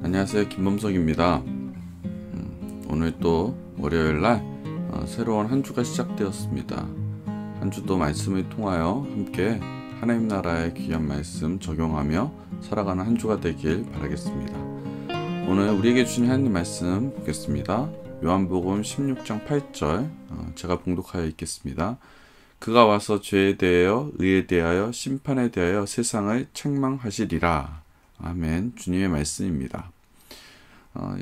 안녕하세요, 김범석입니다. 오늘 또 월요일날 새로운 한 주가 시작되었습니다. 한 주도 말씀을 통하여 함께 하나님 나라의 귀한 말씀 적용하며 살아가는 한 주가 되길 바라겠습니다. 오늘 우리에게 주신 하나님 말씀 보겠습니다. 요한복음 16장 8절 제가 봉독하여 읽겠습니다. 그가 와서 죄에 대하여 의에 대하여 심판에 대하여 세상을 책망하시리라. 아멘. 주님의 말씀입니다.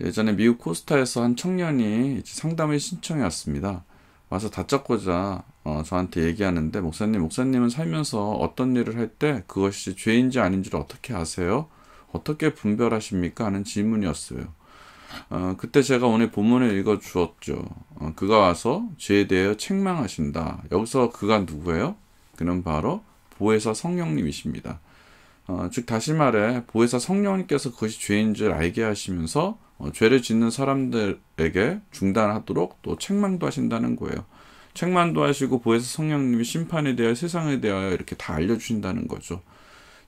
예전에 미국 코스타에서 한 청년이 상담을 신청해 왔습니다. 와서 다짜고짜 저한테 얘기하는데, 목사님은 살면서 어떤 일을 할 때 그것이 죄인지 아닌지를 어떻게 아세요? 어떻게 분별하십니까? 하는 질문이었어요. 그때 제가 오늘 본문을 읽어 주었죠. 그가 와서 죄에 대하여 책망하신다. 여기서 그가 누구예요? 그는 바로 보혜사 성령님이십니다. 즉 다시 말해 보혜사 성령님께서 그것이 죄인 줄 알게 하시면서 죄를 짓는 사람들에게 중단하도록 또 책망도 하신다는 거예요. 책망도 하시고 보혜사 성령님이 심판에 대하여 세상에 대하여 이렇게 다 알려주신다는 거죠.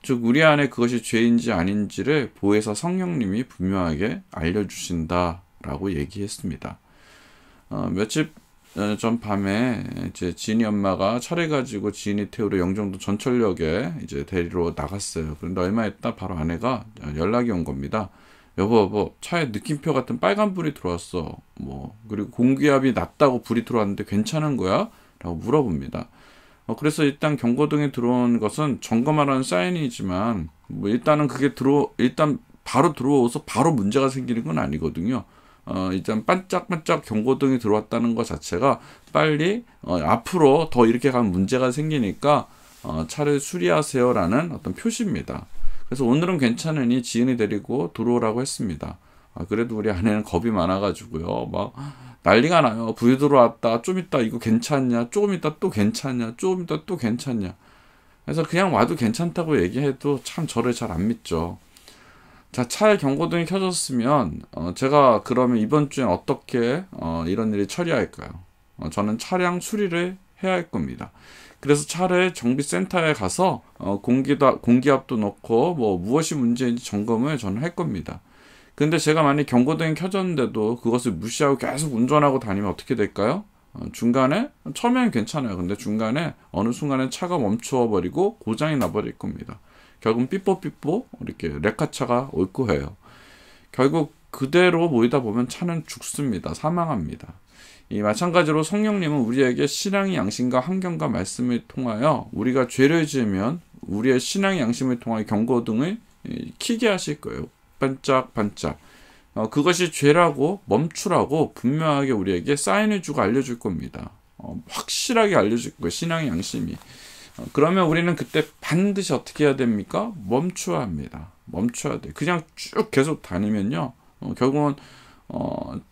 즉 우리 안에 그것이 죄인지 아닌지를 보혜사 성령님이 분명하게 알려주신다라고 얘기했습니다. 며칠 전 밤에 이제 지인이 엄마가 차를 가지고 지인이 태우러 영종도 전철역에 이제 데리러 나갔어요. 그런데 얼마 있다 바로 아내가 연락이 온 겁니다. 여보, 차에 느낌표 같은 빨간 불이 들어왔어. 그리고 공기압이 낮다고 불이 들어왔는데 괜찮은 거야? 라고 물어봅니다. 그래서 일단 경고등에 들어온 것은 점검하라는 사인이지만 일단은 그게 일단 바로 들어와서 바로 문제가 생기는 건 아니거든요. 일단 반짝반짝 경고등이 들어왔다는 것 자체가 빨리 앞으로 더 이렇게 가면 문제가 생기니까 차를 수리하세요라는 어떤 표시입니다. 그래서 오늘은 괜찮으니 지인이 데리고 들어오라고 했습니다. 그래도 우리 아내는 겁이 많아가지고요, 막 난리가 나요. 불이 들어왔다, 좀 이따 이거 괜찮냐, 조금 이따 또 괜찮냐, 조금 이따 또 괜찮냐. 그래서 그냥 와도 괜찮다고 얘기해도 참 저를 잘 안 믿죠. 자, 차에 경고등이 켜졌으면 제가 그러면 이번 주엔 어떻게 이런 일을 처리할까요? 저는 차량 수리를 해야 할 겁니다. 그래서 차를 정비센터에 가서 공기압도 넣고 무엇이 문제인지 점검을 저는 할 겁니다. 근데 제가 만약 경고등이 켜졌는데도 그것을 무시하고 계속 운전하고 다니면 어떻게 될까요? 중간에 처음에는 괜찮아요. 근데 중간에 어느 순간에 차가 멈춰버리고 고장이 나버릴 겁니다. 결국은 삐뽀삐뽀 이렇게 레카차가 올 거예요. 결국 그대로 모이다 보면 차는 죽습니다. 사망합니다. 이 마찬가지로 성령님은 우리에게 신앙의 양심과 환경과 말씀을 통하여 우리가 죄를 지으면 우리의 신앙의 양심을 통하여 경고등을 켜게 하실 거예요. 반짝반짝. 그것이 죄라고 멈추라고 분명하게 우리에게 사인을 주고 알려줄 겁니다. 확실하게 알려줄 거예요. 신앙의 양심이. 그러면 우리는 그때 반드시 어떻게 해야 됩니까? 멈춰야 합니다. 멈춰야 돼. 그냥 쭉 계속 다니면요, 결국은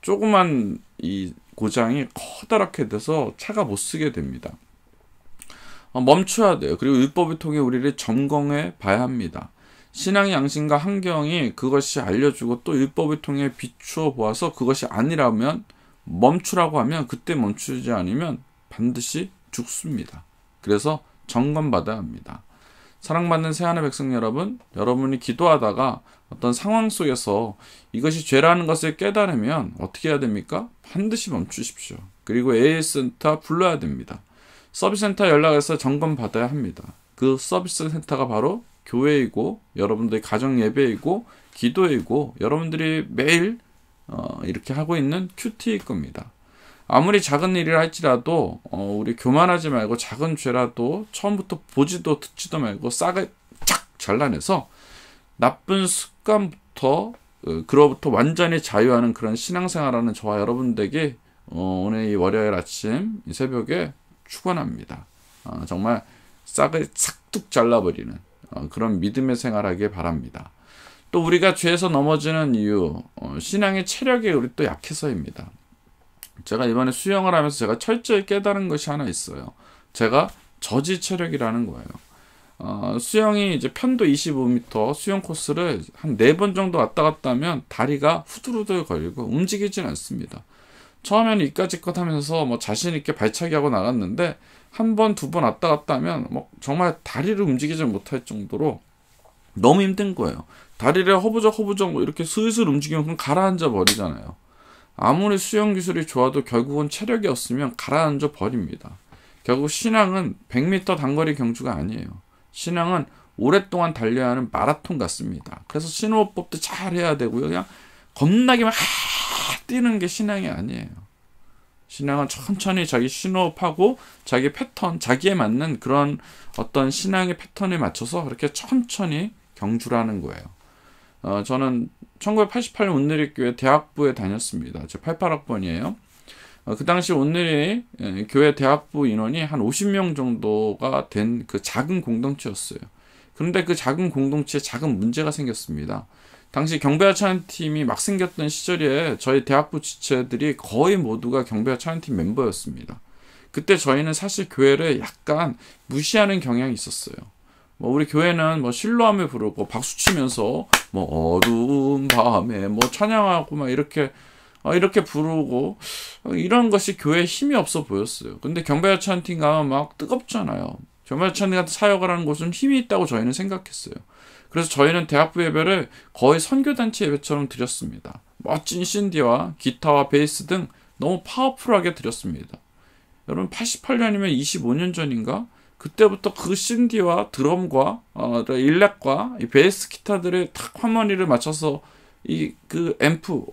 조그만 이 고장이 커다랗게 돼서 차가 못 쓰게 됩니다. 멈춰야 돼요. 그리고 율법을 통해 우리를 점검해 봐야 합니다. 신앙의 양심과 환경이 그것이 알려주고 또 율법을 통해 비추어 보아서 그것이 아니라면 멈추라고 하면 그때 멈추지 않으면 반드시 죽습니다. 그래서 점검받아야 합니다. 사랑받는 새하늘 백성 여러분, 여러분이 기도하다가 어떤 상황 속에서 이것이 죄라는 것을 깨달으면 어떻게 해야 됩니까? 반드시 멈추십시오. 그리고 AS센터 불러야 됩니다. 서비스센터 연락해서 점검받아야 합니다. 그 서비스 센터가 바로 교회이고 여러분들의 가정 예배이고 기도이고 여러분들이 매일 이렇게 하고 있는 큐티일 겁니다. 아무리 작은 일이라 할지라도 우리 교만하지 말고 작은 죄라도 처음부터 보지도 듣지도 말고 싹을 착 잘라내서 나쁜 습관부터 그로부터 완전히 자유하는 그런 신앙생활하는 저와 여러분들에게 오늘 이 월요일 아침 이 새벽에 축원합니다. 정말 싹을 싹둑 잘라버리는 그런 믿음의 생활하길 바랍니다. 또 우리가 죄에서 넘어지는 이유, 신앙의 체력이 우리 또 약해서입니다. 제가 이번에 수영을 하면서 제가 철저히 깨달은 것이 하나 있어요. 제가 저지 체력이라는 거예요. 수영이 이제 편도 25m 수영 코스를 한 4번 정도 왔다 갔다 하면 다리가 후들후들 걸리고 움직이진 않습니다. 처음에는 이까짓것 하면서 자신 있게 발차기 하고 나갔는데 한 번, 두 번 왔다 갔다 하면 정말 다리를 움직이지 못할 정도로 너무 힘든 거예요. 다리를 허부적 뭐 이렇게 슬슬 움직이면 그럼 가라앉아 버리잖아요. 아무리 수영 기술이 좋아도 결국은 체력이 없으면 가라앉아 버립니다. 결국 신앙은 100m 단거리 경주가 아니에요. 신앙은 오랫동안 달려야 하는 마라톤 같습니다. 그래서 신호흡법도 잘 해야 되고요. 그냥 겁나게 막 뛰는 게 신앙이 아니에요. 신앙은 천천히 자기 신호흡하고 자기 패턴, 자기에 맞는 그런 어떤 신앙의 패턴에 맞춰서 그렇게 천천히 경주를 하는 거예요. 저는 1988년 온누리교회 대학부에 다녔습니다. 제 88학번이에요. 그 당시 온누리 교회 대학부 인원이 한 50명 정도가 된 그 작은 공동체였어요. 그런데 그 작은 공동체에 작은 문제가 생겼습니다. 당시 경배하찬팀이 막 생겼던 시절에 저희 대학부 지체들이 거의 모두가 경배하찬팀 멤버였습니다. 그때 저희는 사실 교회를 약간 무시하는 경향이 있었어요. 뭐 우리 교회는 뭐 실로암을 부르고 박수 치면서 뭐 어두운 밤에 뭐 찬양하고 막 이렇게 부르고 이런 것이 교회에 힘이 없어 보였어요. 근데 경배하찬팀 가면 막 뜨겁잖아요. 경배하찬팀 같은 사역을 하는 곳은 힘이 있다고 저희는 생각했어요. 그래서 저희는 대학부 예배를 거의 선교단체 예배처럼 드렸습니다. 멋진 신디와 기타와 베이스 등 너무 파워풀하게 드렸습니다. 여러분 88년이면 25년 전인가? 그때부터 그 신디와 드럼과 일렉과 이 베이스 기타들의 탁 하모니를 맞춰서 그 앰프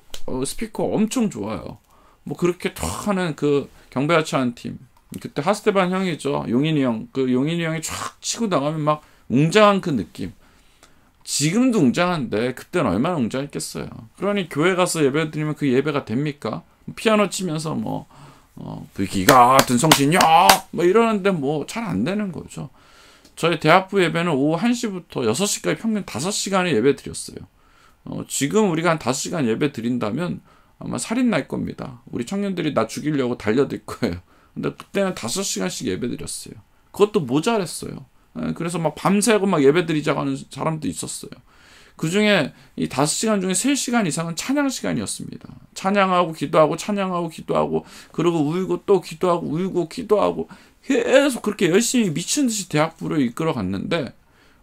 스피커 엄청 좋아요. 뭐 그렇게 탁 하는 그 경배하찬 팀, 그때 하스테반 형이죠. 용인이 형. 그 용인이 형이 쫙 치고 나가면 막 웅장한 그 느낌. 지금도 웅장한데 그때는 얼마나 웅장했겠어요. 그러니 교회 가서 예배 드리면 그 예배가 됩니까? 피아노 치면서 뭐 기가 같은 성신이야 뭐 이러는데 뭐 잘 안 되는 거죠. 저희 대학부 예배는 오후 1시부터 6시까지 평균 5시간을 예배 드렸어요. 지금 우리가 한 5시간 예배 드린다면 아마 살인 날 겁니다. 우리 청년들이 나 죽이려고 달려들 거예요. 근데 그때는 5시간씩 예배 드렸어요. 그것도 모자랐어요. 그래서 막 밤새고 막 예배 드리자고 하는 사람도 있었어요. 그 중에 이 5시간 중에 3시간 이상은 찬양 시간이었습니다. 찬양하고 기도하고 찬양하고 기도하고 그리고 울고 또 기도하고 울고 기도하고 계속 그렇게 열심히 미친 듯이 대학부를 이끌어 갔는데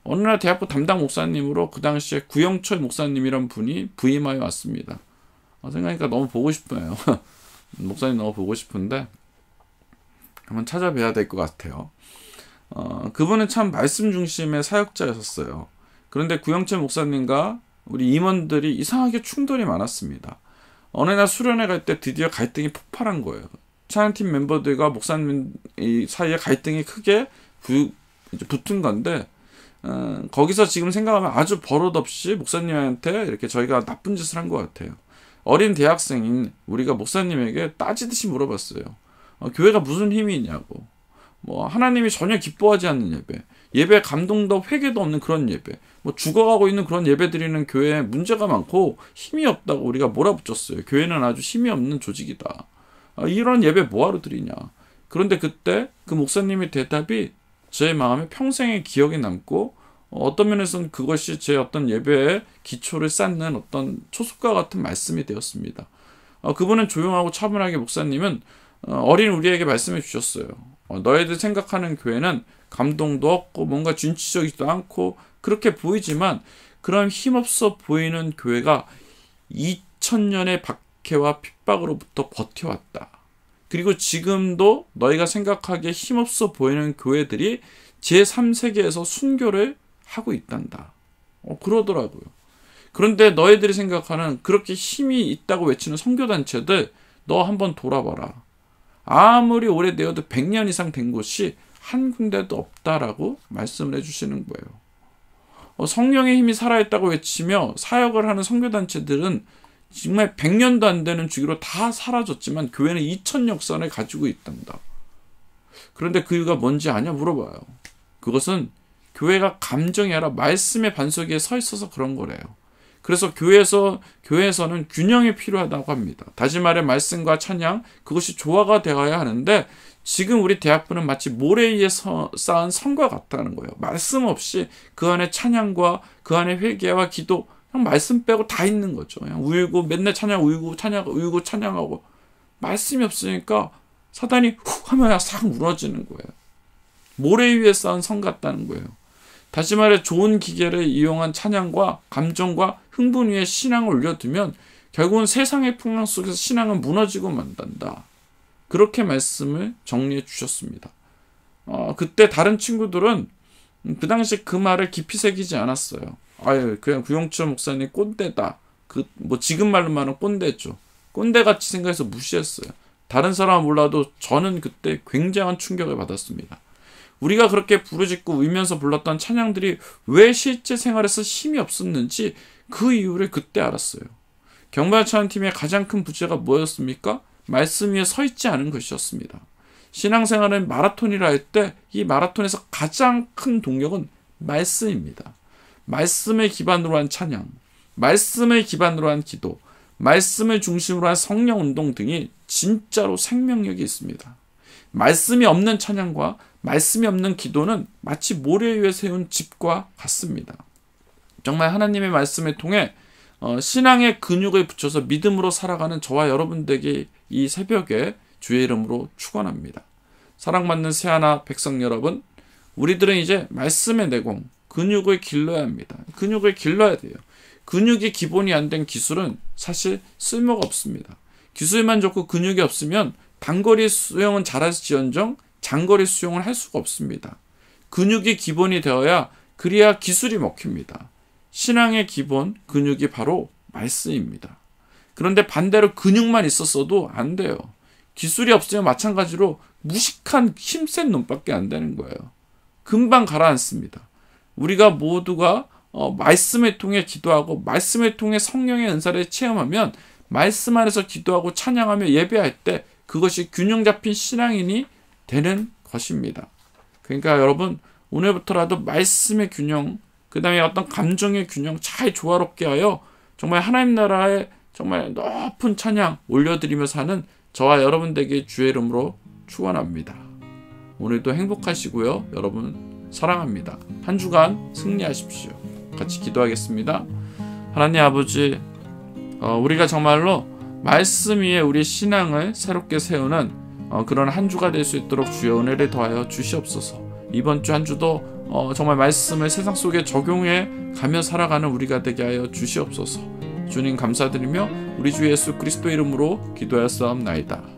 어느 날 대학부 담당 목사님으로 그 당시에 구영철 목사님이란 분이 부임하여 왔습니다. 생각하니까 너무 보고 싶어요. 목사님 너무 보고 싶은데 한번 찾아뵈야 될 것 같아요. 그분은 참 말씀 중심의 사역자였었어요. 그런데 구영철 목사님과 우리 임원들이 이상하게 충돌이 많았습니다. 어느 날 수련회 갈 때 드디어 갈등이 폭발한 거예요. 찬양팀 멤버들과 목사님 사이에 갈등이 크게 붙은 건데 거기서 지금 생각하면 아주 버릇없이 목사님한테 이렇게 저희가 나쁜 짓을 한 것 같아요. 어린 대학생인 우리가 목사님에게 따지듯이 물어봤어요. 교회가 무슨 힘이 있냐고. 뭐 하나님이 전혀 기뻐하지 않는 예배 감동도 회개도 없는 그런 예배, 뭐 죽어가고 있는 그런 예배 드리는 교회에 문제가 많고 힘이 없다고 우리가 몰아붙였어요. 교회는 아주 힘이 없는 조직이다. 이런 예배 뭐하러 드리냐. 그런데 그때 그 목사님의 대답이 제 마음에 평생의 기억에 남고 어떤 면에서는 그것이 제 어떤 예배의 기초를 쌓는 어떤 초석과 같은 말씀이 되었습니다. 그분은 조용하고 차분하게 목사님은 어린 우리에게 말씀해 주셨어요. 너희들 생각하는 교회는 감동도 없고 뭔가 진취적이지도 않고 그렇게 보이지만 그런 힘없어 보이는 교회가 2000년의 박해와 핍박으로부터 버텨왔다. 그리고 지금도 너희가 생각하기에 힘없어 보이는 교회들이 제3세계에서 순교를 하고 있단다. 그러더라고요. 그런데 너희들이 생각하는 그렇게 힘이 있다고 외치는 선교단체들 너 한번 돌아봐라. 아무리 오래되어도 100년 이상 된 곳이 한 군데도 없다라고 말씀을 해주시는 거예요. 성령의 힘이 살아있다고 외치며 사역을 하는 선교단체들은 정말 100년도 안 되는 주기로 다 사라졌지만 교회는 2000 역사를 가지고 있단다. 그런데 그 이유가 뭔지 아냐 물어봐요. 그것은 교회가 감정이 아니라 말씀의 반석 위에 서 있어서 그런 거래요. 그래서 교회에서는 균형이 필요하다고 합니다. 다시 말해 말씀과 찬양, 그것이 조화가 되어야 하는데 지금 우리 대학부는 마치 모래 위에 쌓은 성과 같다는 거예요. 말씀 없이 그 안에 찬양과 그 안에 회개와 기도, 그냥 말씀 빼고 다 있는 거죠. 그냥 울고 맨날 울고 찬양하고 말씀이 없으니까 사단이 훅 하면 싹 무너지는 거예요. 모래 위에 쌓은 성 같다는 거예요. 다시 말해 좋은 기계를 이용한 찬양과 감정과 흥분 위에 신앙을 올려두면 결국은 세상의 풍랑 속에서 신앙은 무너지고 만단다. 그렇게 말씀을 정리해 주셨습니다. 그때 다른 친구들은 그 당시 그 말을 깊이 새기지 않았어요. 아유, 그냥 구용철 목사님 꼰대다. 지금 말로 말하면 꼰대죠. 꼰대같이 생각해서 무시했어요. 다른 사람은 몰라도 저는 그때 굉장한 충격을 받았습니다. 우리가 그렇게 부르짖고 울면서 불렀던 찬양들이 왜 실제 생활에서 힘이 없었는지 그 이유를 그때 알았어요. 경발 찬양팀의 가장 큰 부재가 뭐였습니까? 말씀 위에 서 있지 않은 것이었습니다. 신앙생활은 마라톤이라 할 때 이 마라톤에서 가장 큰 동력은 말씀입니다. 말씀을 기반으로 한 찬양, 말씀을 기반으로 한 기도, 말씀을 중심으로 한 성령 운동 등이 진짜로 생명력이 있습니다. 말씀이 없는 찬양과 말씀이 없는 기도는 마치 모래 위에 세운 집과 같습니다. 정말 하나님의 말씀을 통해 신앙의 근육을 붙여서 믿음으로 살아가는 저와 여러분들에게 이 새벽에 주의 이름으로 축원합니다. 사랑받는 새하나 백성 여러분, 우리들은 이제 말씀의 내공, 근육을 길러야 합니다. 근육을 길러야 돼요. 근육이 기본이 안 된 기술은 사실 쓸모가 없습니다. 기술만 좋고 근육이 없으면 단거리 수영은 잘할지언정 장거리 수영을 할 수가 없습니다. 근육이 기본이 되어야 그래야 기술이 먹힙니다. 신앙의 기본, 근육이 바로 말씀입니다. 그런데 반대로 근육만 있었어도 안 돼요. 기술이 없으면 마찬가지로 무식한 힘센 놈밖에 안 되는 거예요. 금방 가라앉습니다. 우리가 모두가 말씀을 통해 기도하고 말씀을 통해 성령의 은사를 체험하면 말씀 안에서 기도하고 찬양하며 예배할 때 그것이 균형 잡힌 신앙인이 되는 것입니다. 그러니까 여러분, 오늘부터라도 말씀의 균형, 그 다음에 어떤 감정의 균형 잘 조화롭게 하여 정말 하나님 나라의 정말 높은 찬양 올려드리며 사는 저와 여러분들에게 주의 이름으로 축원합니다. 오늘도 행복하시고요. 여러분 사랑합니다. 한 주간 승리하십시오. 같이 기도하겠습니다. 하나님 아버지, 우리가 정말로 말씀 위에 우리 신앙을 새롭게 세우는 그런 한 주가 될 수 있도록 주의 은혜를 더하여 주시옵소서. 이번 주 한 주도 정말 말씀을 세상 속에 적용해 가며 살아가는 우리가 되게 하여 주시옵소서. 주님 감사드리며 우리 주 예수 그리스도 이름으로 기도하였사옵나이다.